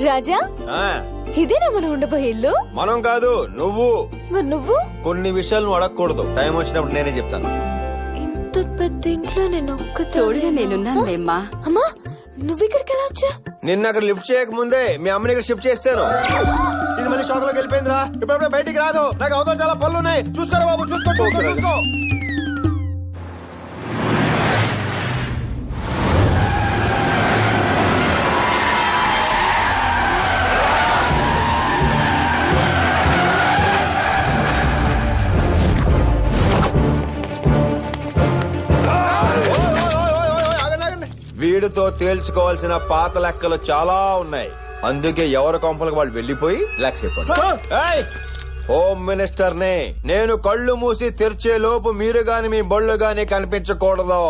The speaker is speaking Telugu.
రాజా, ఇదేనా మనం ఉండబోయే ఇల్లు? మనం కాదు, నువ్వు. మరి నువ్వు? కొన్ని విషయాలు నువ్వు అడగకూడదు, టైం వచ్చినప్పుడు నేనే చెప్తాను. ఇంత పెద్ద ఇంట్లో నేను తోడుగా నేనున్నానులేమ్మా. అమ్మా, నువ్వు ఇక్కడికి ఎలా వచ్చా? నిన్న అక్కడ లిఫ్ట్ చేయక ముందే మీ అమ్మని ఇక్కడ షిఫ్ట్ చేస్తాను. ఇది మళ్ళీ షాక్ లోకి వెళ్ళిపోయిందిరా, ఇప్పుడు బయటికి రాదు. నాకు అవతల చాలా పనులు ఉన్నాయి, చూసుకోరా బాబు, చూసుకో. వీడితో తేల్చుకోవాల్సిన పాత లెక్కలు చాలా ఉన్నాయి, అందుకే ఎవరి కొంపలకు వాళ్ళు వెళ్లిపోయి రిలాక్స్ అయిపోతారు. హోమ్ మినిస్టర్ నే నేను. కళ్ళు మూసి తెరిచే లోపు మీరు గాని మీ బళ్ళు గాని కనిపించకూడదు.